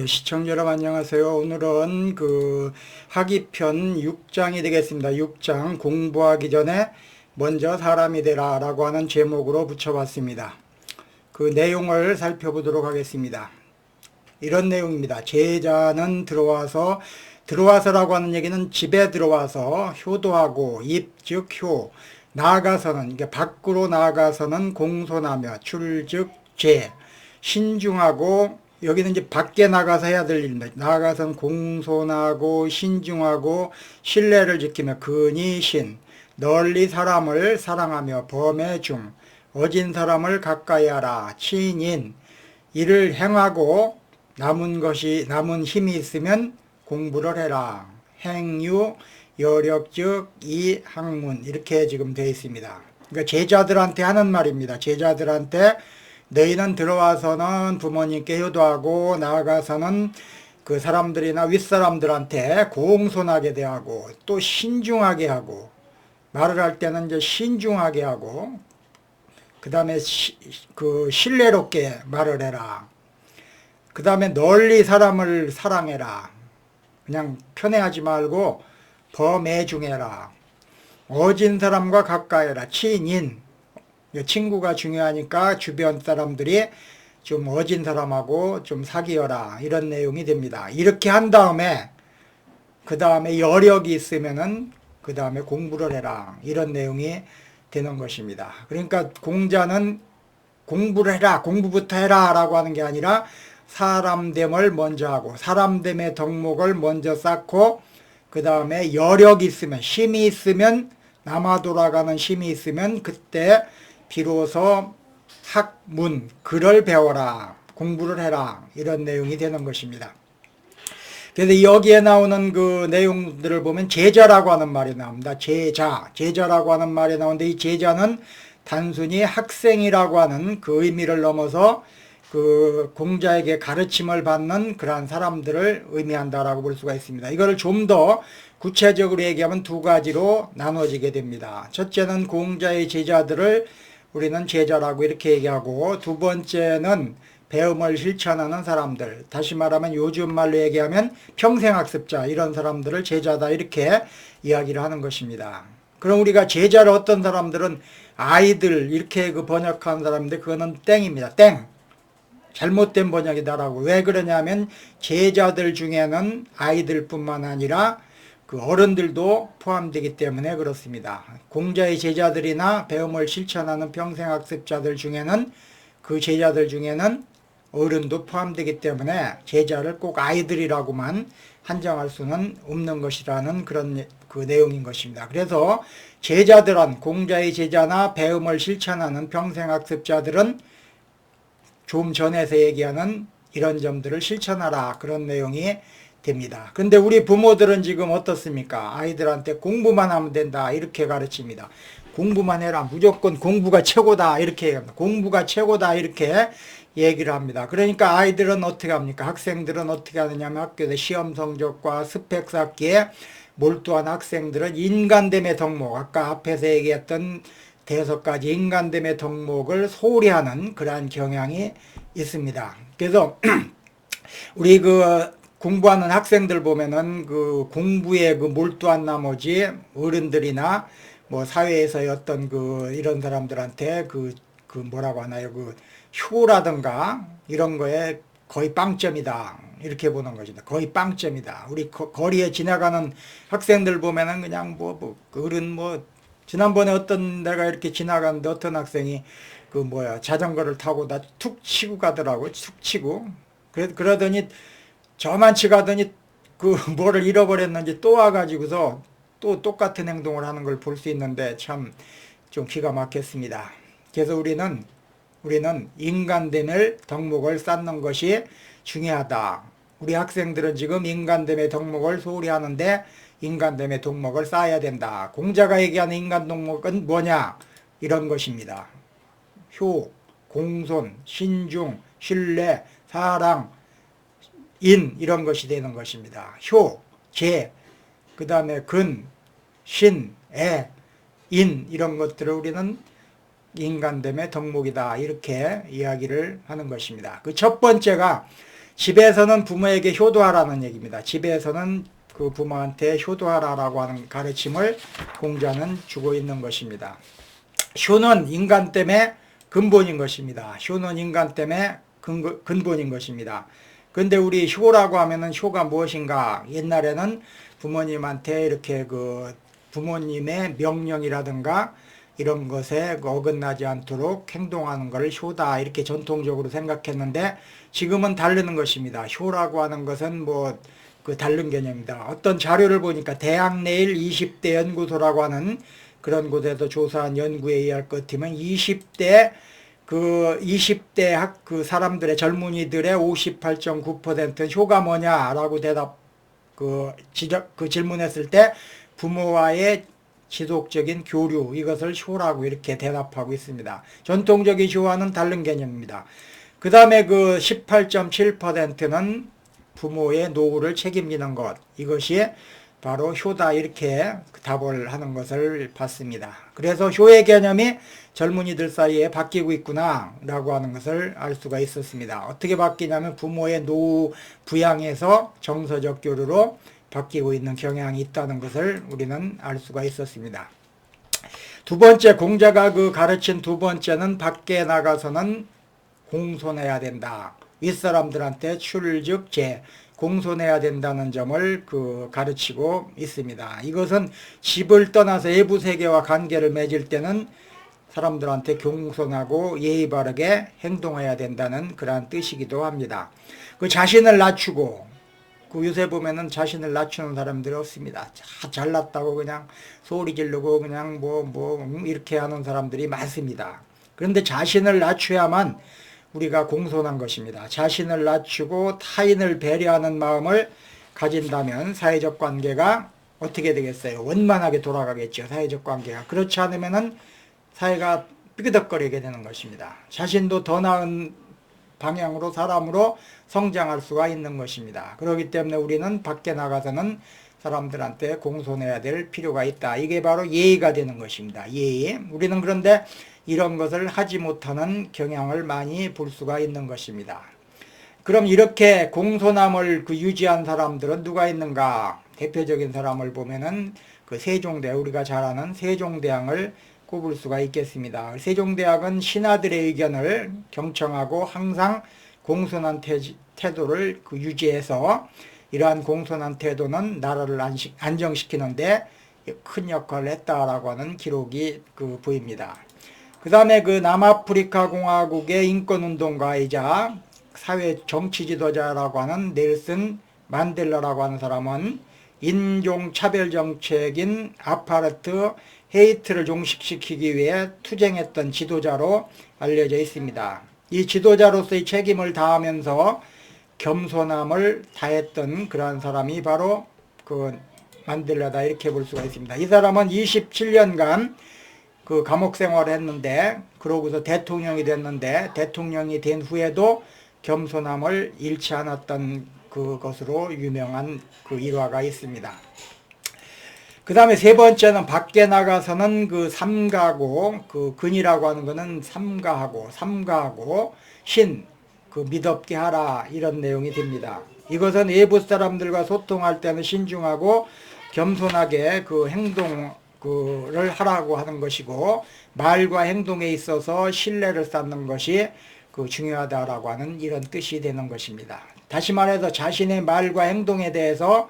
시청자 여러분 안녕하세요. 오늘은 학위편 6장이 되겠습니다. 6장 공부하기 전에 먼저 사람이 되라 라고 하는 제목으로 붙여봤습니다. 그 내용을 살펴보도록 하겠습니다. 이런 내용입니다. 제자는 들어와서라고 하는 얘기는 집에 들어와서 효도하고 즉 효, 나아가서는 이게 밖으로 나아가서는 공손하며 즉 신중하고, 여기는 이제 밖에 나가서 해야 될 일입니다. 나아가서는 공손하고 신중하고 신뢰를 지키며 근의신, 널리 사람을 사랑하며 범의 중, 어진 사람을 가까이 하라 친인, 이를 행하고 남은 힘이 있으면 공부를 해라. 행유 여력 즉 이 학문, 이렇게 지금 되어 있습니다. 그러니까 제자들한테 하는 말입니다. 제자들한테 너희는 들어와서는 부모님께 효도하고 나아가서는 그 사람들이나 윗사람들한테 공손하게 대하고 또 신중하게 하고, 말을 할 때는 이제 신중하게 하고, 그 다음에 신뢰롭게 말을 해라. 그 다음에 널리 사람을 사랑해라. 그냥 편애하지 말고 범애중해라. 어진 사람과 가까이 해라. 친인, 친구가 중요하니까 주변 사람들이 좀 어진 사람하고 좀 사귀어라, 이런 내용이 됩니다. 이렇게 한 다음에 그 다음에 여력이 있으면은 그 다음에 공부를 해라, 이런 내용이 되는 것입니다. 그러니까 공자는 공부를 해라, 공부부터 해라 라고 하는 게 아니라 사람됨을 먼저 하고 사람됨의 덕목을 먼저 쌓고, 그 다음에 여력이 있으면, 힘이 있으면, 남아 돌아가는 힘이 있으면 그때 비로소 학문, 글을 배워라, 공부를 해라, 이런 내용이 되는 것입니다. 그래서 여기에 나오는 그 내용들을 보면 제자라고 하는 말이 나옵니다. 제자라고 하는 말이 나오는데, 이 제자는 단순히 학생이라고 하는 그 의미를 넘어서 그 공자에게 가르침을 받는 그러한 사람들을 의미한다라고 볼 수가 있습니다. 이거를 좀 더 구체적으로 얘기하면 두 가지로 나눠지게 됩니다. 첫째는 공자의 제자들을 우리는 제자라고 이렇게 얘기하고, 두 번째는 배움을 실천하는 사람들, 다시 말하면 요즘 말로 얘기하면 평생학습자, 이런 사람들을 제자다, 이렇게 이야기를 하는 것입니다. 그럼 우리가 제자를 어떤 사람들은 아이들 이렇게 번역하는 사람인데, 그거는 땡입니다. 땡. 잘못된 번역이다라고. 왜 그러냐면 제자들 중에는 아이들뿐만 아니라 그 어른들도 포함되기 때문에 그렇습니다. 공자의 제자들이나 배움을 실천하는 평생학습자들 중에는, 그 제자들 중에는 어른도 포함되기 때문에 제자를 꼭 아이들이라고만 한정할 수는 없는 것이라는 그런 그 내용인 것입니다. 그래서 제자들은, 공자의 제자나 배움을 실천하는 평생학습자들은 좀 전에서 얘기하는 이런 점들을 실천하라, 그런 내용이 됩니다. 근데 우리 부모들은 지금 어떻습니까? 아이들한테 공부만 하면 된다, 이렇게 가르칩니다. 공부만 해라, 무조건 공부가 최고다, 이렇게 얘기합니다. 공부가 최고다, 이렇게 얘기를 합니다. 그러니까 아이들은 어떻게 합니까? 학생들은 어떻게 하느냐면, 학교에서 시험 성적과 스펙 쌓기에 몰두한 학생들은 인간됨의 덕목, 아까 앞에서 얘기했던 5가지 인간됨의 덕목을 소홀히 하는 그러한 경향이 있습니다. 그래서 우리 공부하는 학생들 보면은 그 공부에 몰두한 나머지 어른들이나 뭐 사회에서의 어떤 이런 사람들한테 뭐라고 하나요? 효라든가 이런 거에 거의 빵점이다, 이렇게 보는 것입니다. 거의 빵점이다. 우리 거리에 지나가는 학생들 보면은 그냥 어른 지난번에 내가 이렇게 지나가는데 어떤 학생이 자전거를 타고 나 툭 치고 가더라고. 툭 치고. 그러더니 저만치 가더니 뭐를 잃어버렸는지 또 와가지고서 또 똑같은 행동을 하는 걸 볼 수 있는데, 참 좀 기가 막혔습니다. 그래서 우리는 인간됨의 덕목을 쌓는 것이 중요하다. 우리 학생들은 지금 인간됨의 덕목을 소홀히 하는데, 인간됨의 덕목을 쌓아야 된다. 공자가 얘기하는 인간 덕목은 뭐냐? 이런 것입니다. 효, 공손, 신중, 신뢰, 사랑, 이런 것이 되는 것입니다. 효, 그 다음에 근, 신, 이런 것들을 우리는 인간됨의 덕목이다, 이렇게 이야기를 하는 것입니다. 그 첫 번째가 집에서는 부모에게 효도하라는 얘기입니다. 집에서는 그 부모한테 효도하라라고 하는 가르침을 공자는 주고 있는 것입니다. 효는 인간 때문에 근본인 것입니다. 효는 인간 때문에 근본인 것입니다. 그런데 우리 효라고 하면은 효가 무엇인가? 옛날에는 부모님한테 이렇게 그 부모님의 명령이라든가 이런 것에 어긋나지 않도록 행동하는 것을 효다 이렇게 전통적으로 생각했는데 지금은 다르는 것입니다. 효라고 하는 것은 뭐 그 다른 개념입니다. 어떤 자료를 보니까 대학내일 20대 연구소라고 하는 그런 곳에서 조사한 연구에 의할 것 같으면 20대 그 사람들의 젊은이들의 58.9%는 효가 뭐냐라고 질문했을 때 부모와의 지속적인 교류 이것을 효라고 이렇게 대답하고 있습니다. 전통적인 효와는 다른 개념입니다. 그 다음에 그 18.7%는 부모의 노후를 책임지는 것 이것이 바로 효다 이렇게 답을 하는 것을 봤습니다. 그래서 효의 개념이 젊은이들 사이에 바뀌고 있구나 라고 하는 것을 알 수가 있었습니다. 어떻게 바뀌냐면 부모의 노후 부양에서 정서적 교류로 바뀌고 있는 경향이 있다는 것을 우리는 알 수가 있었습니다. 두 번째 공자가 그 가르친 두 번째는 밖에 나가서는 공손해야 된다. 윗사람들한테 출즉제 공손해야 된다는 점을 가르치고 있습니다. 이것은 집을 떠나서 외부 세계와 관계를 맺을 때는 사람들한테 공손하고 예의 바르게 행동해야 된다는 그러한 뜻이기도 합니다. 그 자신을 낮추고 요새 보면은 자신을 낮추는 사람들이 없습니다. 잘났다고 그냥 소리 지르고 그냥 이렇게 하는 사람들이 많습니다. 그런데 자신을 낮춰야만 우리가 공손한 것입니다. 자신을 낮추고 타인을 배려하는 마음을 가진다면 사회적 관계가 어떻게 되겠어요? 원만하게 돌아가겠죠. 사회적 관계가. 그렇지 않으면은 사회가 삐그덕거리게 되는 것입니다. 자신도 더 나은 방향으로 사람으로 성장할 수가 있는 것입니다. 그렇기 때문에 우리는 밖에 나가서는 사람들한테 공손해야 될 필요가 있다. 이게 바로 예의가 되는 것입니다. 예의. 우리는 그런데 이런 것을 하지 못하는 경향을 많이 볼 수가 있는 것입니다. 그럼 이렇게 공손함을 유지한 사람들은 누가 있는가? 대표적인 사람을 보면은 세종대, 우리가 잘 아는 세종대왕을 꼽을 수가 있겠습니다. 세종대왕은 신하들의 의견을 경청하고 항상 공손한 태도를 유지해서 이러한 공손한 태도는 나라를 안정시키는데 큰 역할을 했다라고 하는 기록이 보입니다. 그 다음에 남아프리카 공화국의 인권운동가이자 사회 정치 지도자라고 하는 넬슨 만델라라고 하는 사람은 인종차별 정책인 아파르트 헤이트를 종식시키기 위해 투쟁했던 지도자로 알려져 있습니다. 이 지도자로서의 책임을 다하면서 겸손함을 다했던 그러한 사람이 바로 만델라다 이렇게 볼 수가 있습니다. 이 사람은 27년간 감옥 생활을 했는데 그러고서 대통령이 됐는데 대통령이 된 후에도 겸손함을 잃지 않았던 그것으로 유명한 일화가 있습니다. 그 다음에 세 번째는 밖에 나가서는 삼가고 근이라고 하는 것은 삼가하고 신 믿었게 하라 이런 내용이 됩니다. 이것은 외부 사람들과 소통할 때는 신중하고 겸손하게 행동을 하라고 하는 것이고 말과 행동에 있어서 신뢰를 쌓는 것이 중요하다라고 하는 이런 뜻이 되는 것입니다. 다시 말해서 자신의 말과 행동에 대해서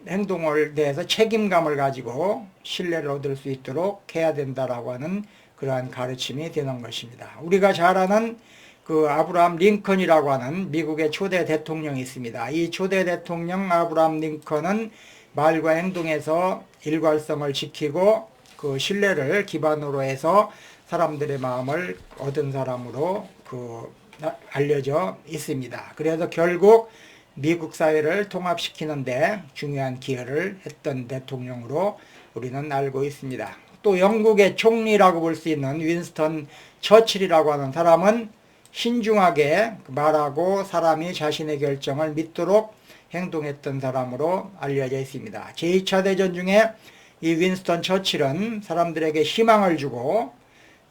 행동을 대해서 책임감을 가지고 신뢰를 얻을 수 있도록 해야 된다라고 하는 그러한 가르침이 되는 것입니다. 우리가 잘 아는 아브라함 링컨이라고 하는 미국의 초대 대통령이 있습니다. 이 초대 대통령 아브라함 링컨은 말과 행동에서 일관성을 지키고 신뢰를 기반으로 해서 사람들의 마음을 얻은 사람으로 알려져 있습니다. 그래서 결국 미국 사회를 통합시키는데 중요한 기여를 했던 대통령으로 우리는 알고 있습니다. 또 영국의 총리라고 볼 수 있는 윈스턴 처칠이라고 하는 사람은 신중하게 말하고 사람이 자신의 결정을 믿도록 행동했던 사람으로 알려져 있습니다. 제2차 대전 중에 이 윈스턴 처칠은 사람들에게 희망을 주고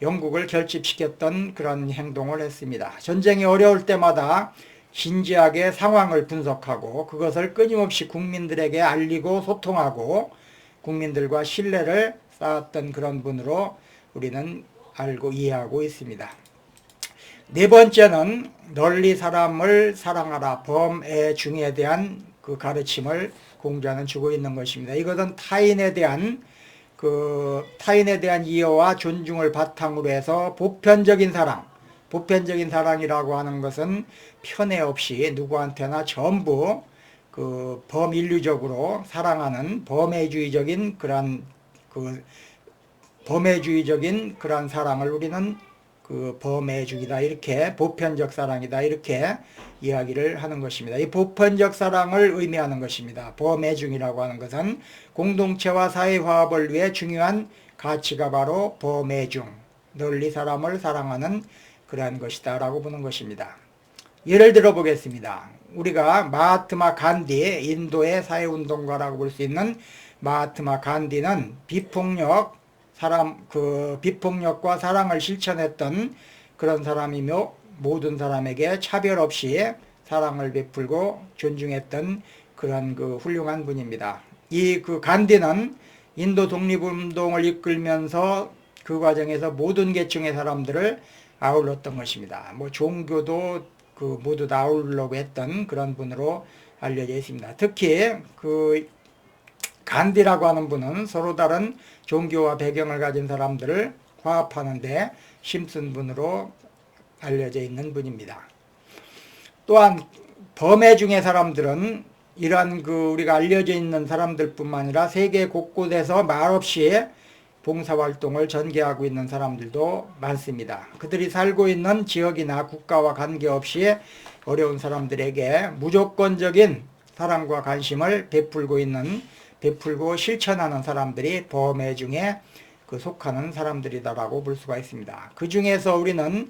영국을 결집시켰던 그런 행동을 했습니다. 전쟁이 어려울 때마다 진지하게 상황을 분석하고 그것을 끊임없이 국민들에게 알리고 소통하고 국민들과 신뢰를 쌓았던 그런 분으로 우리는 알고 이해하고 있습니다. 네 번째는 널리 사람을 사랑하라, 범애중에 대한 그 가르침을 공자는 주고 있는 것입니다. 이것은 타인에 대한 이해와 존중을 바탕으로 해서 보편적인 사랑이라고 하는 것은 편애 없이 누구한테나 전부 그 범인류적으로 사랑하는 범애주의적인 그런 사랑을 우리는 그 범애주의다, 이렇게 보편적 사랑이다, 이렇게 이야기를 하는 것입니다. 이 보편적 사랑을 의미하는 것입니다. 범애중이라고 하는 것은 공동체와 사회 화합을 위해 중요한 가치가 바로 범애중, 널리 사람을 사랑하는 그러한 것이다 라고 보는 것입니다. 예를 들어 보겠습니다. 우리가 마하트마 간디, 인도의 사회운동가라고 볼 수 있는 마하트마 간디는 비폭력과 사랑을 실천했던 그런 사람이며 모든 사람에게 차별 없이 사랑을 베풀고 존중했던 그런 그 훌륭한 분입니다. 이 간디는 인도 독립운동을 이끌면서 그 과정에서 모든 계층의 사람들을 아울렀던 것입니다. 종교도 모두 다 아우르려고 했던 그런 분으로 알려져 있습니다. 특히 간디라고 하는 분은 서로 다른 종교와 배경을 가진 사람들을 화합하는데 힘쓴 분으로 알려져 있는 분입니다. 또한 범애중의 사람들은 이러한 우리가 알려져 있는 사람들뿐만 아니라 세계 곳곳에서 말없이 봉사활동을 전개하고 있는 사람들도 많습니다. 그들이 살고 있는 지역이나 국가와 관계없이 어려운 사람들에게 무조건적인 사랑과 관심을 베풀고 실천하는 사람들이 범애중에 속하는 사람들이다라고 볼 수가 있습니다. 그 중에서 우리는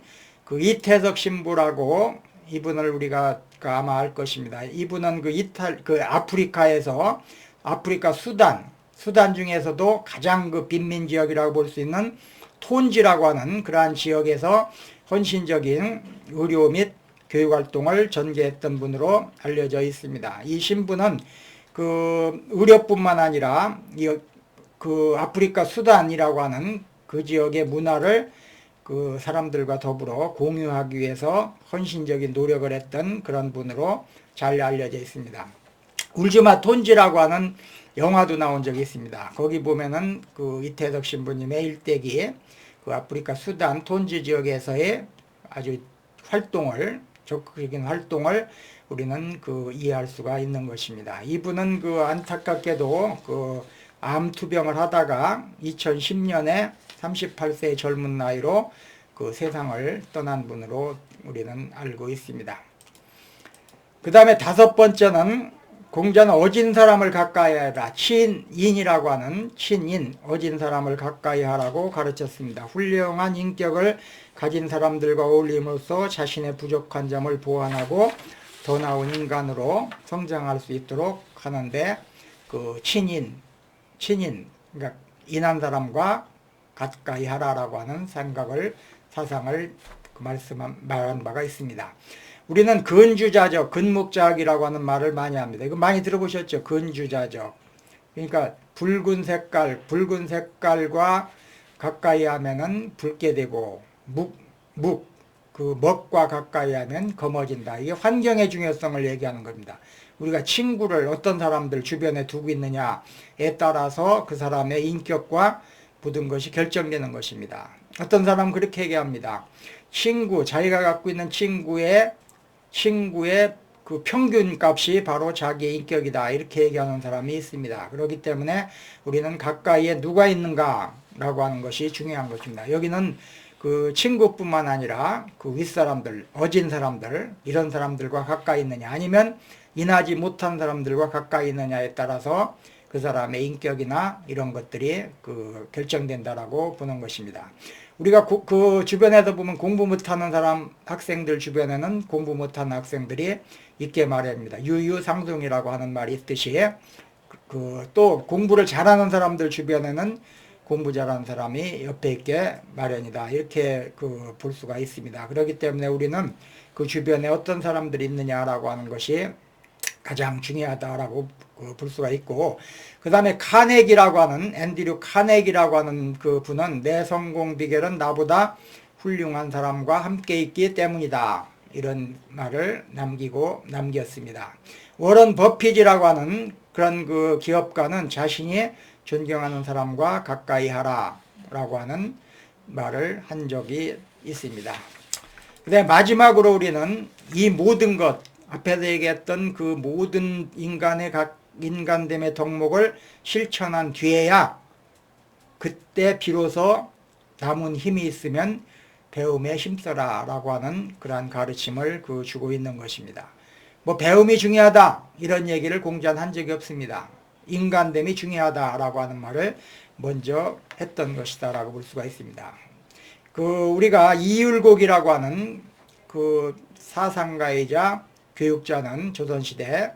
이태석 신부라고, 이분을 우리가 아마 알 것입니다. 이분은 아프리카 수단 중에서도 가장 빈민 지역이라고 볼 수 있는 톤지라고 하는 그러한 지역에서 헌신적인 의료 및 교육활동을 전개했던 분으로 알려져 있습니다. 이 신부는 의료뿐만 아니라 아프리카 수단이라고 하는 그 지역의 문화를 사람들과 더불어 공유하기 위해서 헌신적인 노력을 했던 그런 분으로 잘 알려져 있습니다. 울즈마 톤지라고 하는 영화도 나온 적이 있습니다. 거기 보면은 이태석 신부님의 일대기 아프리카 수단 톤지 지역에서의 아주 적극적인 활동을 우리는 이해할 수가 있는 것입니다. 이분은 안타깝게도 암투병을 하다가 2010년에 38세의 젊은 나이로 세상을 떠난 분으로 우리는 알고 있습니다. 그 다음에 다섯 번째는 공자는 어진 사람을 가까이 하라, 친인이라고 하는 어진 사람을 가까이 하라고 가르쳤습니다. 훌륭한 인격을 가진 사람들과 어울림으로써 자신의 부족한 점을 보완하고 더 나은 인간으로 성장할 수 있도록 하는데 친인, 그러니까 인한 사람과 가까이 하라라고 하는 사상을 말한 바가 있습니다. 우리는 근주자적, 근묵자학이라고 하는 말을 많이 합니다. 이거 많이 들어보셨죠? 근주자적. 그러니까 붉은 색깔과 가까이 하면은 붉게 되고, 먹과 가까이 하면 검어진다. 이게 환경의 중요성을 얘기하는 겁니다. 우리가 친구를 어떤 사람들 주변에 두고 있느냐에 따라서 그 사람의 인격과 모든 것이 결정되는 것입니다. 어떤 사람은 그렇게 얘기합니다. 자기가 갖고 있는 친구의 평균 값이 바로 자기의 인격이다, 이렇게 얘기하는 사람이 있습니다. 그렇기 때문에 우리는 가까이에 누가 있는가라고 하는 것이 중요한 것입니다. 여기는 친구뿐만 아니라 윗사람들, 어진 사람들, 이런 사람들과 가까이 있느냐, 아니면 인하지 못한 사람들과 가까이 있느냐에 따라서 그 사람의 인격이나 이런 것들이 결정된다라고 보는 것입니다. 우리가 주변에서 보면 공부 못하는 학생들 주변에는 공부 못하는 학생들이 있게 마련입니다. 유유상종이라고 하는 말이 있듯이 또 공부를 잘하는 사람들 주변에는 공부 잘하는 사람이 옆에 있게 마련이다, 이렇게 볼 수가 있습니다. 그렇기 때문에 우리는 그 주변에 어떤 사람들이 있느냐라고 하는 것이 가장 중요하다라고 볼 수가 있고, 그 다음에 카네기라고 하는, 앤드류 카네기라고 하는 그 분은 내 성공 비결은 나보다 훌륭한 사람과 함께 있기 때문이다, 이런 말을 남겼습니다. 워런 버핏이라고 하는 그런 그 기업가는 자신이 존경하는 사람과 가까이 하라 라고 하는 말을 한 적이 있습니다. 근데 마지막으로 우리는 이 모든 것, 앞에서 얘기했던 그 모든 인간됨의 덕목을 실천한 뒤에야 그때 비로소 남은 힘이 있으면 배움에 힘써라 라고 하는 그러한 가르침을 주고 있는 것입니다. 뭐 배움이 중요하다 이런 얘기를 공자는 한 적이 없습니다. 인간됨이 중요하다라고 하는 말을 먼저 했던 것이다 라고 볼 수가 있습니다. 우리가 이율곡이라고 하는 그 사상가이자 교육자는, 조선시대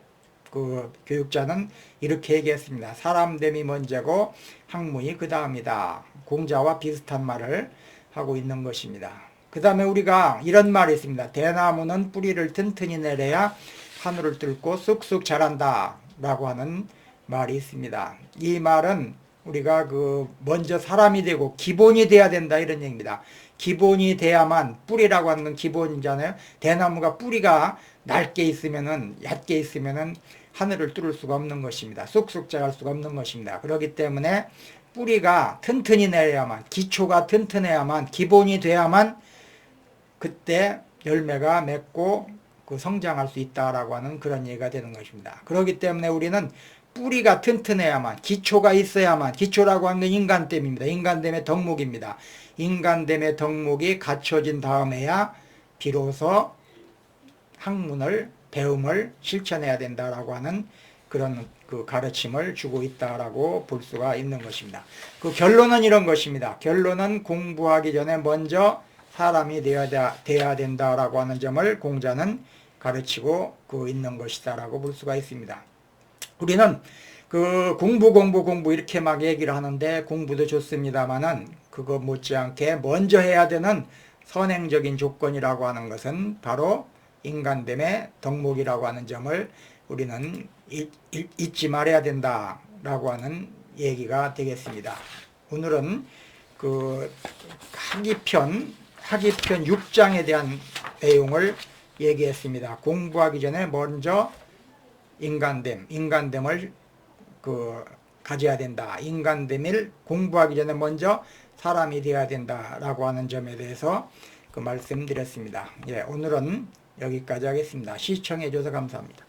교육자는 이렇게 얘기했습니다. 사람됨이 먼저고 학문이 그 다음이다. 공자와 비슷한 말을 하고 있는 것입니다. 그 다음에 우리가 이런 말이 있습니다. 대나무는 뿌리를 튼튼히 내려야 하늘을 뚫고 쑥쑥 자란다 라고 하는 말이 있습니다. 이 말은 우리가 먼저 사람이 되고 기본이 돼야 된다 이런 얘기입니다. 기본이 돼야만, 뿌리라고 하는 건 기본이잖아요. 대나무가 뿌리가 얇게 있으면은 하늘을 뚫을 수가 없는 것입니다. 쑥쑥 자랄 수가 없는 것입니다. 그렇기 때문에 뿌리가 튼튼히 내려야만, 기초가 튼튼해야만, 기본이 돼야만 그때 열매가 맺고 성장할 수 있다라고 하는 그런 얘기가 되는 것입니다. 그렇기 때문에 우리는 뿌리가 튼튼해야만, 기초가 있어야만, 기초라고 하는 건 인간됨입니다. 인간됨의 덕목입니다. 인간됨의 덕목이 갖춰진 다음에야 비로소 학문을, 배움을 실천해야 된다라고 하는 그런 가르침을 주고 있다라고 볼 수가 있는 것입니다. 결론은 이런 것입니다. 결론은 공부하기 전에 먼저 사람이 되어야 된다라고 하는 점을 공자는 가르치고 있는 것이다라고 볼 수가 있습니다. 우리는 공부 이렇게 막 얘기를 하는데 공부도 좋습니다만은 그거 못지않게 먼저 해야 되는 선행적인 조건이라고 하는 것은 바로 인간됨의 덕목이라고 하는 점을 우리는 잊지 말아야 된다라고 하는 얘기가 되겠습니다. 오늘은 학기편 6장에 대한 내용을 얘기했습니다. 공부하기 전에 먼저 인간됨을 가져야 된다. 인간됨을 공부하기 전에 먼저 사람이 되어야 된다라고 하는 점에 대해서 말씀드렸습니다. 예, 오늘은 여기까지 하겠습니다. 시청해 주셔서 감사합니다.